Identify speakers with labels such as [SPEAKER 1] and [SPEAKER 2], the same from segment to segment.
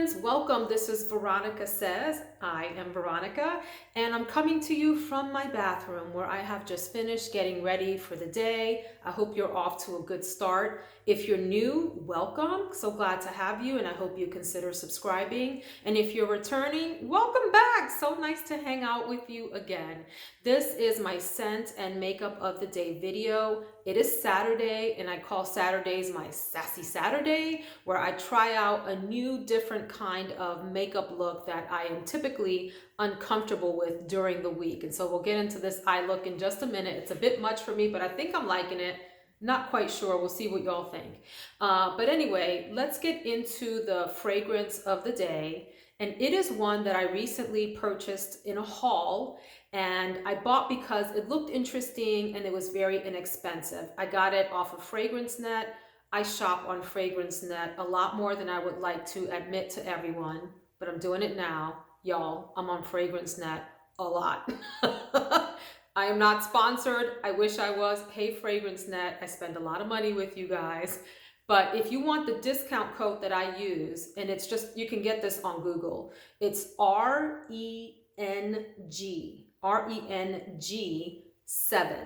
[SPEAKER 1] friends, welcome. This is Veronica Says. I am Veronica, and I'm coming to you from my bathroom where I have just finished getting ready for the day. I hope you're off to a good start. If you're new, welcome. So glad to have you, and I hope you consider subscribing. And if you're returning, welcome back. So nice to hang out with you again. This is my scent and makeup of the day video. It is Saturday, and I call Saturdays my Sassy Saturday, where I try out a new, different kind of makeup look that I am typically uncomfortable with during the week. And so we'll get into this eye look in just a minute. It's a bit much for me, but I think I'm liking it. Not quite sure. We'll see what y'all think. But anyway, let's get into the fragrance of the day. And it is one that I recently purchased in a haul, and I bought because it looked interesting and it was very inexpensive. I got it off of FragranceNet. I shop on FragranceNet a lot more than I would like to admit to everyone, but I'm doing it now. Y'all, I'm on FragranceNet a lot. I am not sponsored. I wish I was. Hey, FragranceNet, I spend a lot of money with you guys. But if you want the discount code that I use, and it's just, you can get this on Google. It's RENG 7,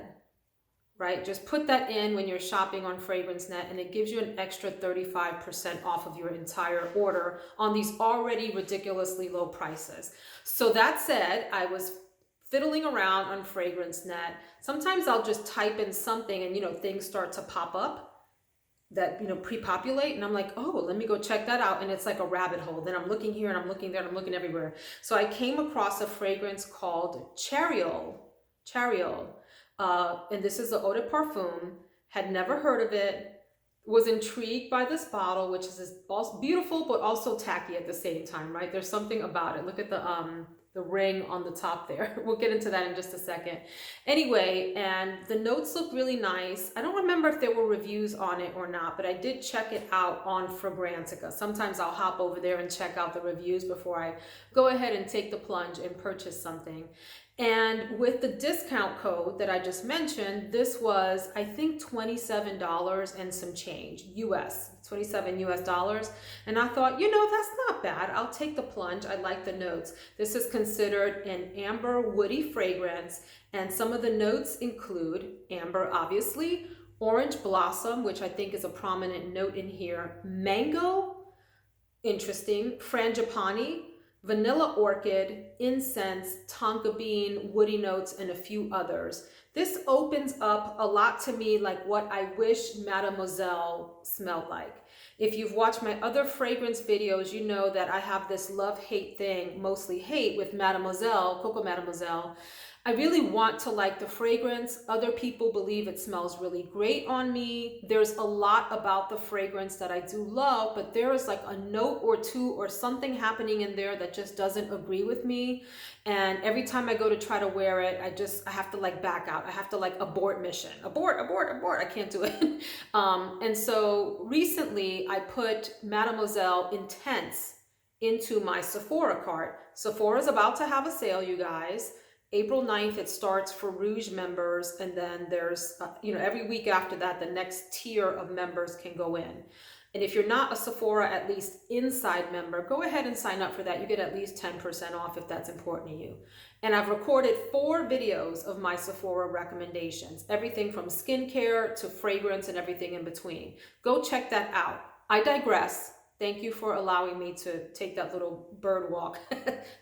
[SPEAKER 1] right? Just put that in when you're shopping on FragranceNet, and it gives you an extra 35% off of your entire order on these already ridiculously low prices. So that said, I was fiddling around on FragranceNet. Sometimes I'll just type in something and, things start to pop up that, pre-populate, and I'm like, oh, let me go check that out. And it's like a rabbit hole. Then I'm looking here and I'm looking there and I'm looking everywhere. So I came across a fragrance called Charriol. And this is the eau de parfum. Had never heard of it. Was intrigued by this bottle, which is also beautiful, but also tacky at the same time, right? There's something about it. Look at the ring on the top there. We'll get into that in just a second. Anyway, and the notes look really nice. I don't remember if there were reviews on it or not, but I did check it out on Fragrantica. Sometimes I'll hop over there and check out the reviews before I go ahead and take the plunge and purchase something. And with the discount code that I just mentioned, this was, I think, $27 and some change, US, $27 US. And I thought, that's not bad. I'll take the plunge. I like the notes. This is considered an amber woody fragrance. And some of the notes include amber, obviously, orange blossom, which I think is a prominent note in here, mango, interesting, frangipani, vanilla orchid, incense, tonka bean, woody notes, and a few others. This opens up a lot to me like what I wish Mademoiselle smelled like. If you've watched my other fragrance videos, you know that I have this love-hate thing, mostly hate, with Mademoiselle, Coco Mademoiselle. I really want to like the fragrance. Other people believe it smells really great on me. There's a lot about the fragrance that I do love, but there is like a note or two or something happening in there that just doesn't agree with me. And every time I go to try to wear it, I have to like back out. I have to like abort mission. Abort. I can't do it. And so recently I put Mademoiselle Intense into my Sephora cart. Sephora's about to have a sale, you guys. April 9th, it starts for Rouge members, and then there's, every week after that, the next tier of members can go in. And if you're not a Sephora, at least inside member, go ahead and sign up for that. You get at least 10% off if that's important to you. And I've recorded 4 videos of my Sephora recommendations, everything from skincare to fragrance and everything in between. Go check that out. I digress. Thank you for allowing me to take that little bird walk.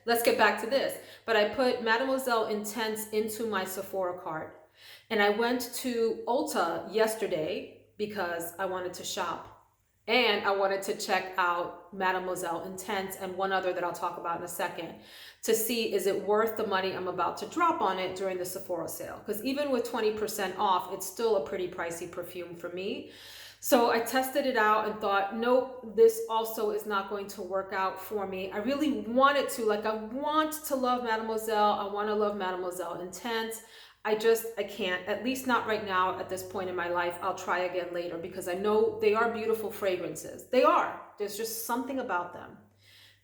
[SPEAKER 1] Let's get back to this. But I put Mademoiselle Intense into my Sephora cart. And I went to Ulta yesterday because I wanted to shop. And I wanted to check out Mademoiselle Intense and one other that I'll talk about in a second to see, is it worth the money I'm about to drop on it during the Sephora sale? Because even with 20% off, it's still a pretty pricey perfume for me. So I tested it out and thought, nope, this also is not going to work out for me. I really wanted to, I want to love Mademoiselle. I want to love Mademoiselle Intense. I can't, at least not right now at this point in my life. I'll try again later because I know they are beautiful fragrances. They are. There's just something about them.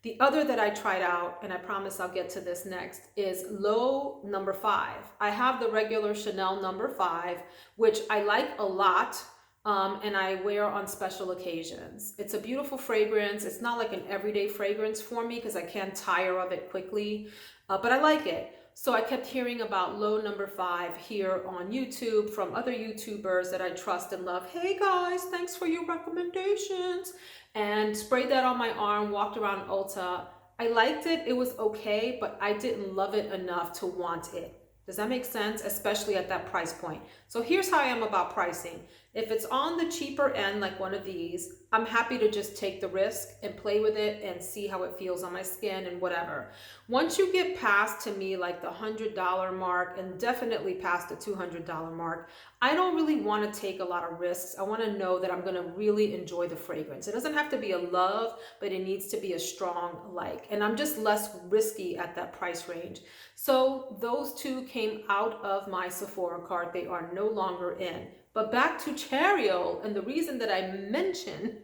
[SPEAKER 1] The other that I tried out, and I promise I'll get to this next, is L'Eau No. 5. I have the regular Chanel No. 5, which I like a lot. and I wear on special occasions. It's a beautiful fragrance. It's not like an everyday fragrance for me because I can't tire of it quickly, but I like it. So I kept hearing about Low Number 5 here on YouTube from other YouTubers that I trust and love. Hey guys, thanks for your recommendations. And sprayed that on my arm, walked around Ulta. I liked it. It was okay, but I didn't love it enough to want it. Does that make sense? Especially at that price point. So here's how I am about pricing. If it's on the cheaper end, like one of these, I'm happy to just take the risk and play with it and see how it feels on my skin and whatever. Once you get past, to me, like the $100 mark and definitely past the $200 mark, I don't really want to take a lot of risks. I want to know that I'm going to really enjoy the fragrance. It doesn't have to be a love, but it needs to be a strong like. And I'm just less risky at that price range. So those two came out of my Sephora cart. They are no longer in. But back to Charriol, and the reason that I mention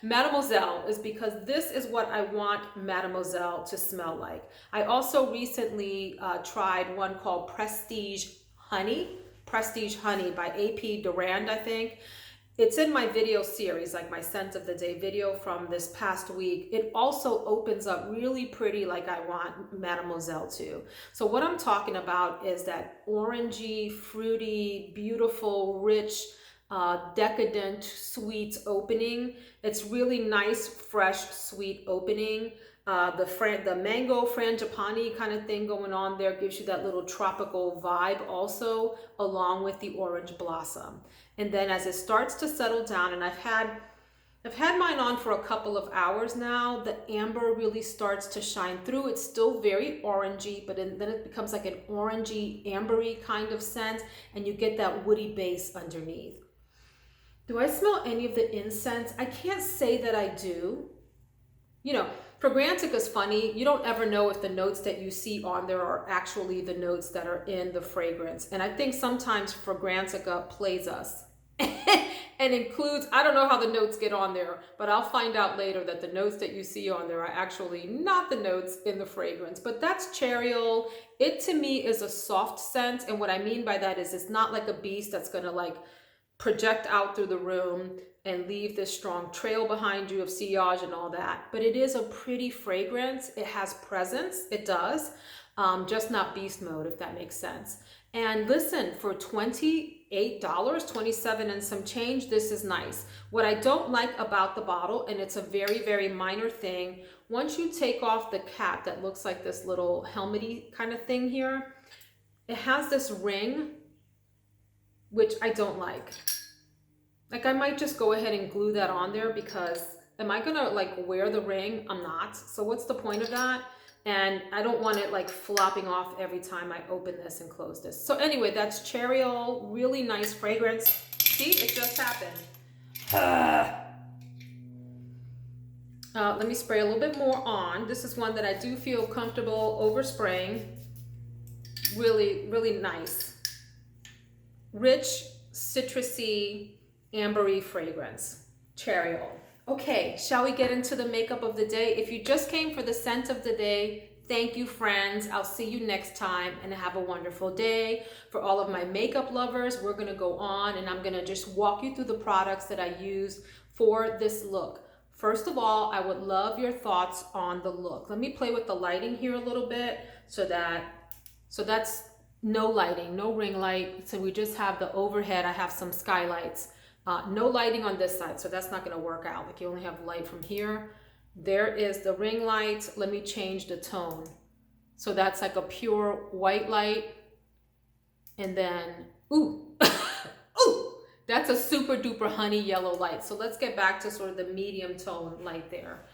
[SPEAKER 1] Mademoiselle is because this is what I want Mademoiselle to smell like. I also recently tried one called Prestige Honey by AP Durand, I think. It's in my video series, like my scent of the day video from this past week. It also opens up really pretty like I want Mademoiselle to. So what I'm talking about is that orangey, fruity, beautiful, rich, decadent, sweet opening. It's really nice, fresh, sweet opening. The mango frangipani kind of thing going on there gives you that little tropical vibe also, along with the orange blossom. And then as it starts to settle down, and I've had mine on for a couple of hours now, the amber really starts to shine through. It's still very orangey, but then it becomes like an orangey, ambery kind of scent, and you get that woody base underneath. Do I smell any of the incense? I can't say that I do. You know, Fragrantica is funny. You don't ever know if the notes that you see on there are actually the notes that are in the fragrance. And I think sometimes Fragrantica plays us and includes, I don't know how the notes get on there, but I'll find out later that the notes that you see on there are actually not the notes in the fragrance. But that's Charriol. It to me is a soft scent. And what I mean by that is it's not like a beast that's going to like project out through the room and leave this strong trail behind you of sillage and all that. But it is a pretty fragrance. It has presence, it does, just not beast mode, if that makes sense. And listen, for $28, $27 and some change, this is nice. What I don't like about the bottle, and it's a very, very minor thing, once you take off the cap that looks like this little helmety kind of thing here, it has this ring, which I don't like. Like I might just go ahead and glue that on there because am I gonna like wear the ring? I'm not. So what's the point of that? And I don't want it like flopping off every time I open this and close this. So anyway, that's Charriol, really nice fragrance. See, it just happened. Let me spray a little bit more on. This is one that I do feel comfortable overspraying. Really, really nice. Rich, citrusy, ambery fragrance. Charriol. Okay, shall we get into the makeup of the day? If you just came for the scent of the day, thank you, friends. I'll see you next time and have a wonderful day. For all of my makeup lovers, we're gonna go on and I'm gonna just walk you through the products that I use for this look. First of all, I would love your thoughts on the look. Let me play with the lighting here a little bit so that's no lighting, no ring light. So we just have the overhead. I have some skylights. No lighting on this side, so that's not going to work out. Like you only have light from here. There is the ring light. Let me change the tone. So that's like a pure white light. And then, ooh, ooh, that's a super duper honey yellow light. So let's get back to sort of the medium tone light there.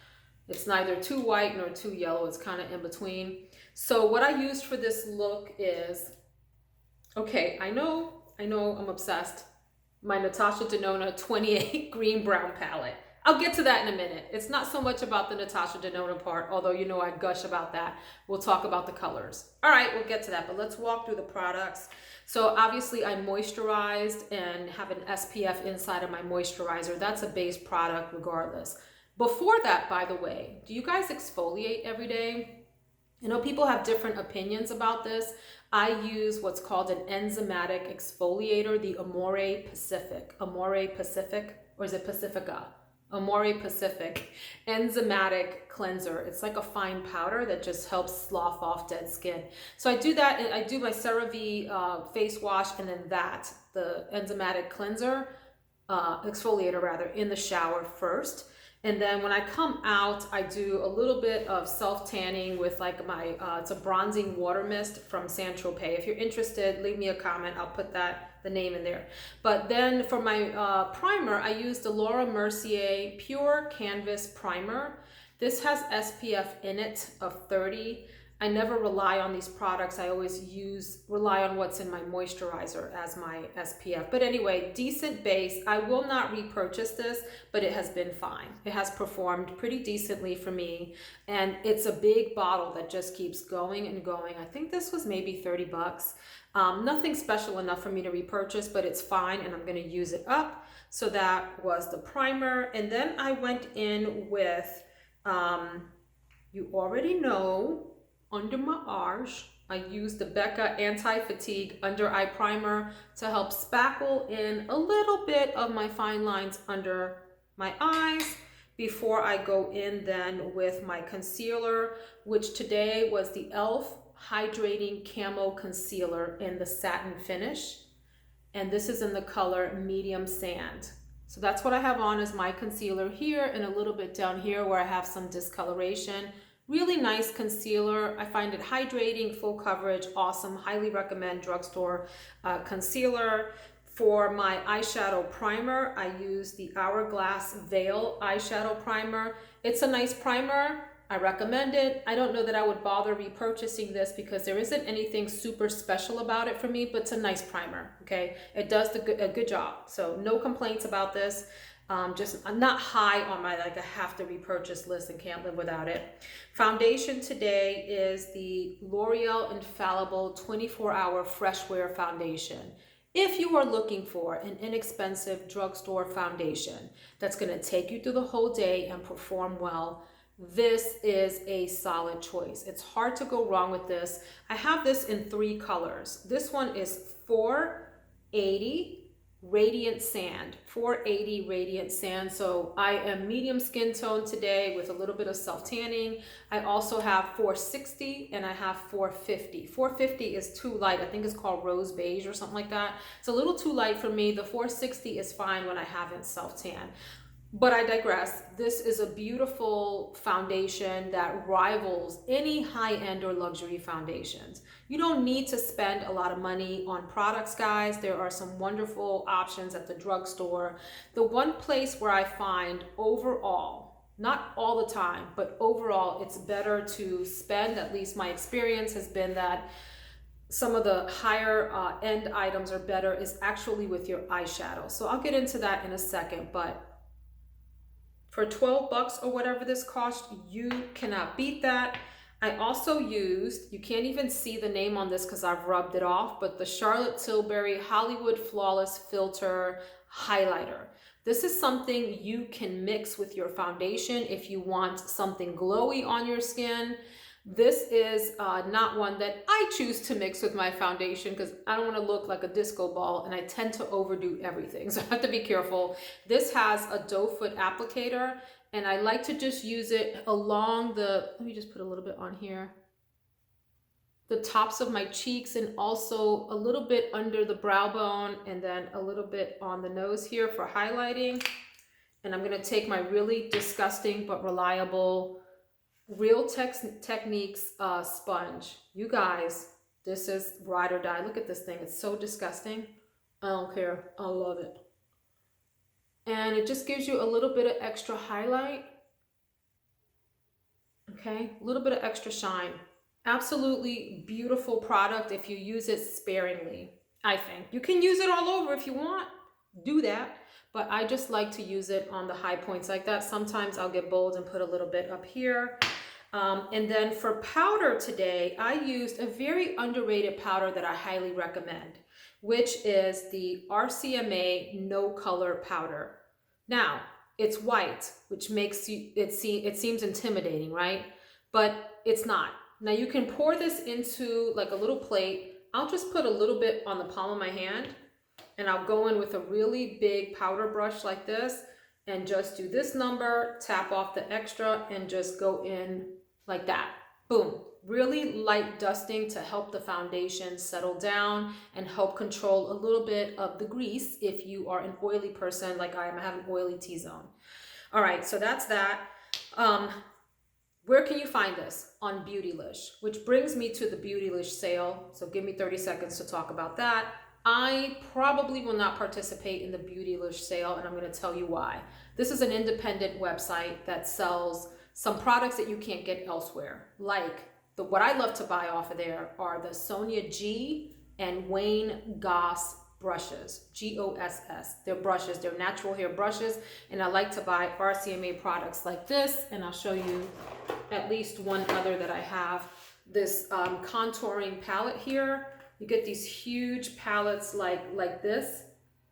[SPEAKER 1] It's neither too white nor too yellow. It's kind of in between. So what I used for this look is, okay, I know I'm obsessed. My Natasha Denona 28 green brown palette. I'll get to that in a minute. It's not so much about the Natasha Denona part, although you know I gush about that. We'll talk about the colors. All right, we'll get to that, but let's walk through the products. So obviously I moisturized and have an SPF inside of my moisturizer. That's a base product regardless. Before that, by the way, do you guys exfoliate every day? I know people have different opinions about this. I use what's called an enzymatic exfoliator, the Amore Pacific. Amore Pacific, or is it Pacifica? Amore Pacific enzymatic cleanser. It's like a fine powder that just helps slough off dead skin. So I do that, and I do my CeraVe face wash, and then the enzymatic cleanser, exfoliator rather, in the shower first. And then when I come out, I do a little bit of self-tanning with like my, it's a bronzing water mist from Saint-Tropez. If you're interested, leave me a comment. I'll put the name in there. But then for my primer, I use the Laura Mercier Pure Canvas Primer. This has SPF in it of 30. I never rely on these products. I always rely on what's in my moisturizer as my SPF. But anyway, decent base. I will not repurchase this, but it has been fine. It has performed pretty decently for me. And it's a big bottle that just keeps going and going. I think this was maybe 30 bucks. Nothing special enough for me to repurchase, but it's fine and I'm gonna use it up. So that was the primer. And then I went in with, you already know, under my arch, I used the Becca Anti-Fatigue Under Eye Primer to help spackle in a little bit of my fine lines under my eyes before I go in then with my concealer, which today was the e.l.f. Hydrating Camo Concealer in the satin finish. And this is in the color Medium Sand. So that's what I have on as my concealer here, and a little bit down here where I have some discoloration. Really nice concealer. I find it hydrating, full coverage, awesome. Highly recommend drugstore concealer. For my eyeshadow primer, I use the Hourglass Veil eyeshadow primer. It's a nice primer. I recommend it. I don't know that I would bother repurchasing this because there isn't anything super special about it for me, but it's a nice primer, okay? It does a good job. So no complaints about this. I'm not high on my like I have to repurchase list and can't live without it. Foundation today is the L'Oreal Infallible 24-Hour Freshwear Foundation. If you are looking for an inexpensive drugstore foundation that's going to take you through the whole day and perform well, this is a solid choice. It's hard to go wrong with this. I have this in 3 colors. This one is 480 Radiant Sand, 480 Radiant Sand. So I am medium skin tone today with a little bit of self-tanning. I also have 460 and I have 450. 450 is too light. I think it's called Rose Beige or something like that. It's a little too light for me. The 460 is fine when I haven't self-tan. But I digress. This is a beautiful foundation that rivals any high-end or luxury foundations. You don't need to spend a lot of money on products, guys. There are some wonderful options at the drugstore. The one place where I find overall, not all the time, but overall, it's better to spend, at least my experience has been that some of the higher end items are better, is actually with your eyeshadow. So I'll get into that in a second, but for 12 bucks or whatever this cost, you cannot beat that. I also used, you can't even see the name on this because I've rubbed it off, but the Charlotte Tilbury Hollywood Flawless Filter Highlighter. This is something you can mix with your foundation if you want something glowy on your skin. This is not one that I choose to mix with my foundation because I don't want to look like a disco ball and I tend to overdo everything. So I have to be careful. This has a doe foot applicator and I like to just use it along the, let me just put a little bit on here, the tops of my cheeks and also a little bit under the brow bone and then a little bit on the nose here for highlighting. And I'm going to take my really disgusting but reliable Real Techniques sponge. You guys, this is ride or die. Look at this thing. It's so disgusting. I don't care. I love it. And it just gives you a little bit of extra highlight. Okay, a little bit of extra shine. Absolutely beautiful product if you use it sparingly, I think. You can use it all over if you want. Do that. But I just like to use it on the high points like that. Sometimes I'll get bold and put a little bit up here. And then for powder today, I used a very underrated powder that I highly recommend, which is the RCMA No Color Powder. Now, it's white, which makes it seems intimidating, right? But it's not. Now you can pour this into like a little plate. I'll just put a little bit on the palm of my hand, and I'll go in with a really big powder brush like this and just do this number, tap off the extra, and just go in like that. Boom. Really light dusting to help the foundation settle down and help control a little bit of the grease if you are an oily person like I am. I have an oily T-zone. All right, so that's that. Where can you find this? On Beautylish, which brings me to the Beautylish sale. So give me 30 seconds to talk about that. I probably will not participate in the Beautylish sale, and I'm going to tell you why. This is an independent website that sells some products that you can't get elsewhere. Like what I love to buy off of there are the Sonia G and Wayne Goss brushes, Goss. They're brushes, they're natural hair brushes, and I like to buy RCMA products like this, and I'll show you at least one other that I have. This contouring palette here. You get these huge palettes like this.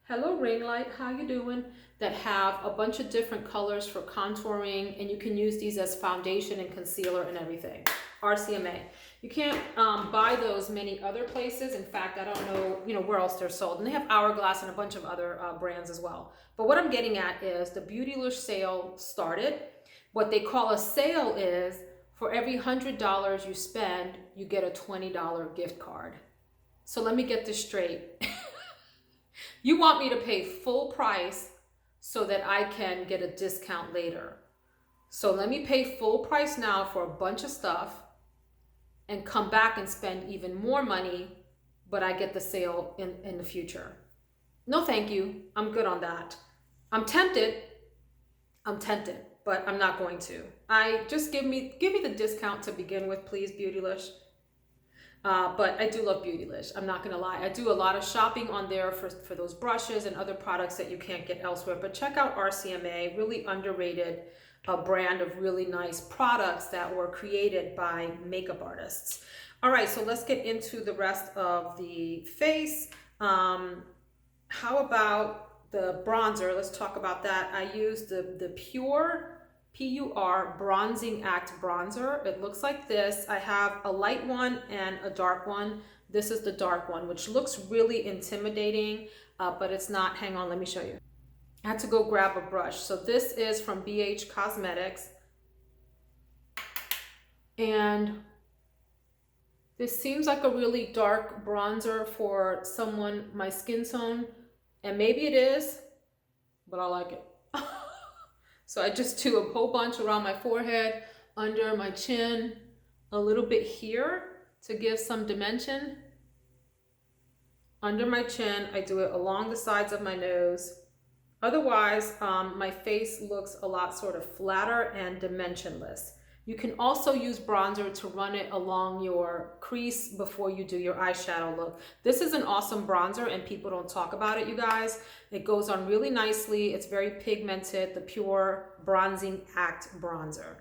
[SPEAKER 1] Hello ring light, how you doing? That have a bunch of different colors for contouring, and you can use these as foundation and concealer and everything. RCMA. You can't buy those many other places. In fact, I don't know, where else they're sold. And they have Hourglass and a bunch of other brands as well. But what I'm getting at is the Beautylish sale started. What they call a sale is for every $100 you spend, you get a $20 gift card. So let me get this straight. You want me to pay full price so that I can get a discount later. So let me pay full price now for a bunch of stuff and come back and spend even more money, but I get the sale in the future. No, thank you. I'm good on that. I'm tempted, but I'm not going to. Just give me the discount to begin with, please, Beautylish. But I do love Beautylish. I'm not gonna lie. I do a lot of shopping on there for those brushes and other products that you can't get elsewhere. But check out RCMA, really underrated, a brand of really nice products that were created by makeup artists. All right, so let's get into the rest of the face. How about the bronzer? Let's talk about that. I used the Pure PUR Bronzing Act bronzer. It looks like this. I have a light one and a dark one. This is the dark one, which looks really intimidating, but it's not. Hang on, let me show you. I had to go grab a brush. So this is from BH Cosmetics. And this seems like a really dark bronzer for someone my skin tone. And maybe it is, but I like it. So I just do a whole bunch around my forehead, under my chin, a little bit here to give some dimension. Under my chin, I do it along the sides of my nose. Otherwise, my face looks a lot sort of flatter and dimensionless. You can also use bronzer to run it along your crease before you do your eyeshadow look. This is an awesome bronzer and people don't talk about it, you guys. It goes on really nicely. It's very pigmented, the Pure Bronzing Act bronzer.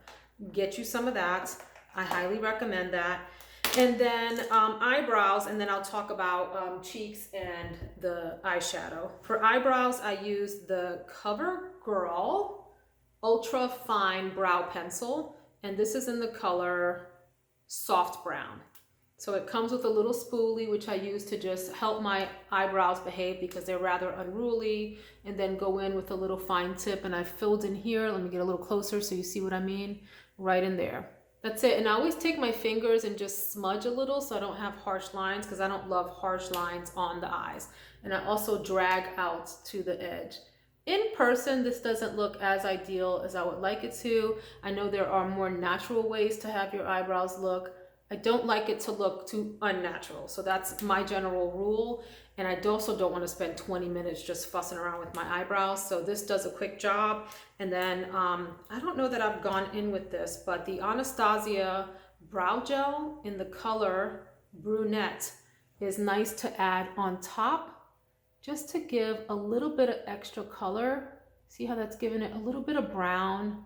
[SPEAKER 1] Get you some of that. I highly recommend that. And then eyebrows, and then I'll talk about cheeks and the eyeshadow. For eyebrows, I use the CoverGirl Ultra Fine Brow Pencil. And this is in the color Soft Brown. So it comes with a little spoolie, which I use to just help my eyebrows behave because they're rather unruly, and then go in with a little fine tip. And I filled in here. Let me get a little closer so you see what I mean. Right in there. That's it. And I always take my fingers and just smudge a little so I don't have harsh lines, because I don't love harsh lines on the eyes. And I also drag out to the edge. In person, this doesn't look as ideal as I would like it to. I know there are more natural ways to have your eyebrows look. I don't like it to look too unnatural. So that's my general rule. And I also don't want to spend 20 minutes just fussing around with my eyebrows. So this does a quick job. And then I don't know that I've gone in with this, but the Anastasia Brow Gel in the color Brunette is nice to add on top, just to give a little bit of extra color. See how that's giving it a little bit of brown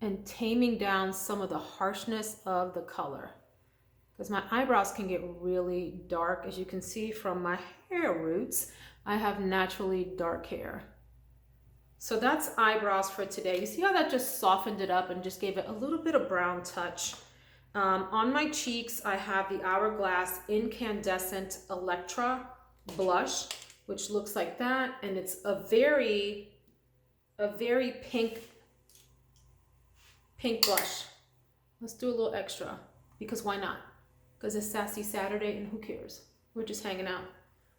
[SPEAKER 1] and taming down some of the harshness of the color. Because my eyebrows can get really dark. As you can see from my hair roots, I have naturally dark hair. So that's eyebrows for today. You see how that just softened it up and just gave it a little bit of brown touch. On my cheeks, I have the Hourglass Incandescent Electra blush, which looks like that, and it's a very pink blush. Let's do a little extra, because why not? Because it's Sassy Saturday and who cares? We're just hanging out.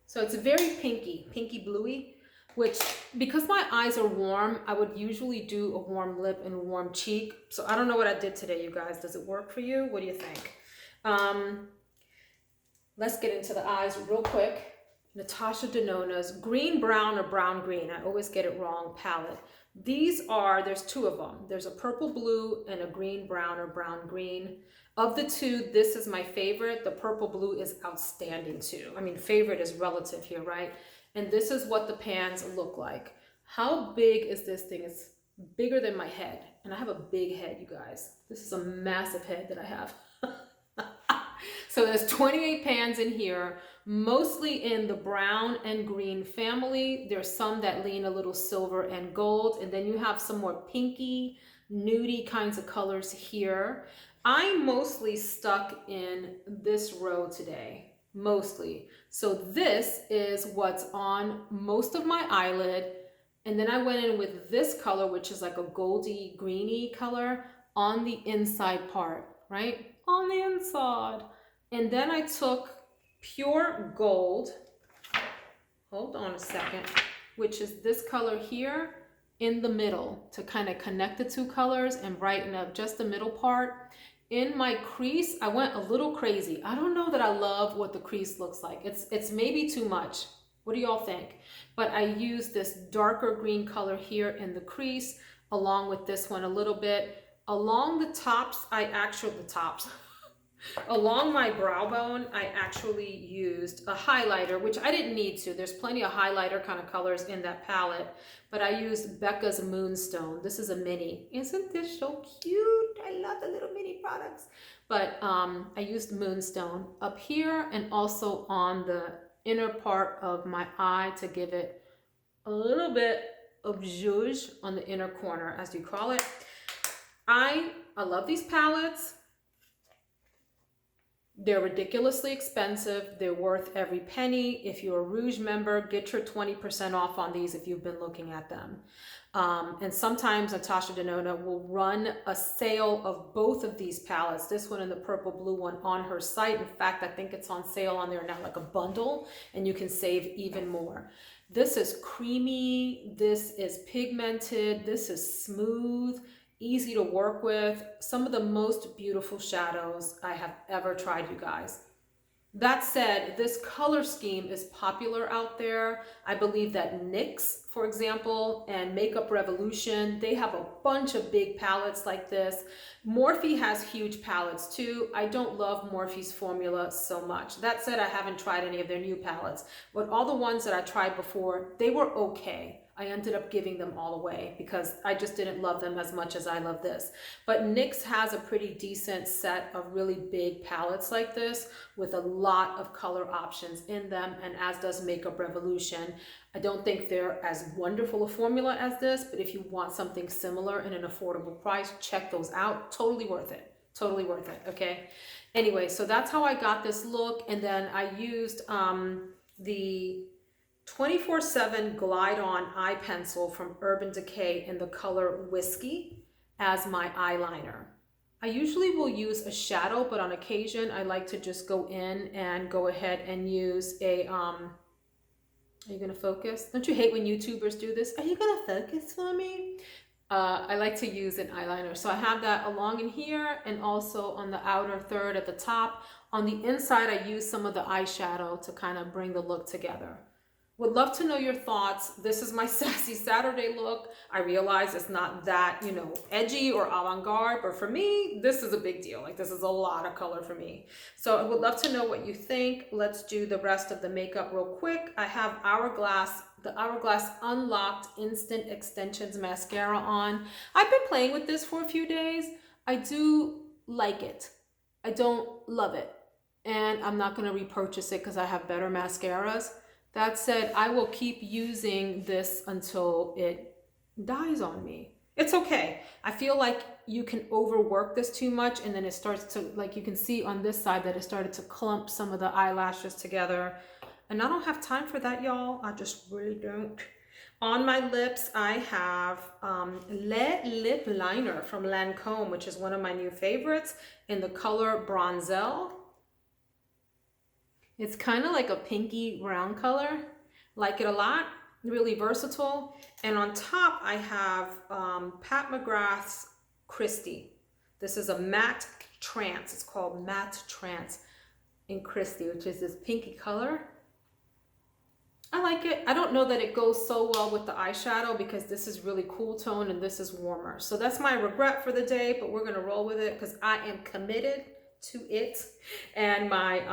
[SPEAKER 1] So it's very pinky bluey, which, because my eyes are warm, I would usually do a warm lip and a warm cheek. So I don't know what I did today, you guys. Does it work for you? What do you think? Let's get into the eyes real quick. Natasha Denona's Green Brown or Brown Green, I always get it wrong, palette. These are, there's two of them. There's a purple blue and a green brown or brown green. Of the two, this is my favorite. The purple blue is outstanding too. I mean, favorite is relative here, right? And this is what the pans look like. How big is this thing? It's bigger than my head. And I have a big head, you guys. This is a massive head that I have. So there's 28 pans in here, mostly in the brown and green family. There's some that lean a little silver and gold, and then you have some more pinky, nudie kinds of colors here. I'm mostly stuck in this row today, mostly. So this is what's on most of my eyelid, and then I went in with this color, which is like a goldy, greeny color on the inside part, right? On the inside. And then I took pure gold, hold on a second, which is this color here in the middle to kind of connect the two colors and brighten up just the middle part. In my crease, I went a little crazy. I don't know that I love what the crease looks like. It's maybe too much. What do y'all think? But I used this darker green color here in the crease, along with this one a little bit. Along the tops, along my brow bone, I actually used a highlighter, which I didn't need to. There's plenty of highlighter kind of colors in that palette, but I used Becca's Moonstone. This is a mini. Isn't this so cute? I love the little mini products. But I used Moonstone up here and also on the inner part of my eye to give it a little bit of zhuzh on the inner corner, as you call it. I love these palettes. They're ridiculously expensive. They're worth every penny. If you're a Rouge member, get your 20% off on these if you've been looking at them. And sometimes Natasha Denona will run a sale of both of these palettes, this one and the purple blue one, on her site. In fact, I think it's on sale on there now, like a bundle, and you can save even more. This is creamy. This is pigmented. This is smooth. Easy to work with. Some of the most beautiful shadows I have ever tried, you guys. That said, this color scheme is popular out there. I believe that NYX, for example, and Makeup Revolution, they have a bunch of big palettes like this. Morphe has huge palettes too. I don't love Morphe's formula so much. That said, I haven't tried any of their new palettes, but all the ones that I tried before, they were okay. I ended up giving them all away because I just didn't love them as much as I love this. But NYX has a pretty decent set of really big palettes like this with a lot of color options in them, and as does Makeup Revolution. I don't think they're as wonderful a formula as this, but if you want something similar in an affordable price, check those out. Totally worth it. Totally worth it, okay? Anyway, so that's how I got this look, and then I used the 24/7 Glide On Eye Pencil from Urban Decay in the color Whiskey as my eyeliner. I usually will use a shadow, but on occasion I like to just go in and go ahead and use a, are you gonna focus? Don't you hate when YouTubers do this? Are you gonna focus for me? I like to use an eyeliner. So I have that along in here and also on the outer third at the top. On the inside, I use some of the eyeshadow to kind of bring the look together. Would love to know your thoughts. This is my Sassy Saturday look. I realize it's not that, you know, edgy or avant-garde, but for me, this is a big deal. Like, this is a lot of color for me. So I would love to know what you think. Let's do the rest of the makeup real quick. I have Hourglass, the Hourglass Unlocked Instant Extensions Mascara on. I've been playing with this for a few days. I do like it. I don't love it. And I'm not gonna repurchase it because I have better mascaras. That said, I will keep using this until it dies on me. It's okay. I feel like, you can overwork this too much and then it starts to, like you can see on this side that it started to clump some of the eyelashes together. And I don't have time for that, y'all. I just really don't. On my lips, I have Le Lip Liner from Lancome, which is one of my new favorites, in the color Bronzel. It's kind of like a pinky brown color. Like it a lot, really versatile. And on top, I have Pat McGrath's Christie. This is a matte Trance. It's called Matte Trance in Christie, which is this pinky color. I like it. I don't know that it goes so well with the eyeshadow because this is really cool tone and this is warmer. So that's my regret for the day, but we're gonna roll with it because I am committed to it. And my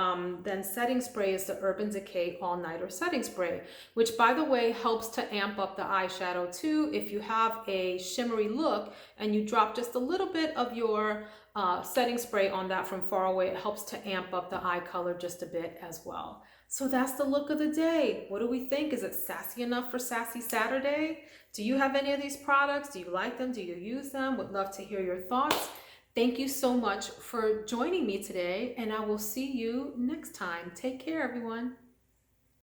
[SPEAKER 1] then setting spray is the Urban Decay All Nighter Setting Spray, which by the way helps to amp up the eyeshadow too. If you have a shimmery look and you drop just a little bit of your setting spray on that from far away, it helps to amp up the eye color just a bit as well. So that's the look of the day. What do we think? Is it sassy enough for Sassy Saturday? Do you have any of these products? Do you like them? Do you use them? Would love to hear your thoughts. Thank you so much for joining me today, and I will see you next time. Take care, everyone.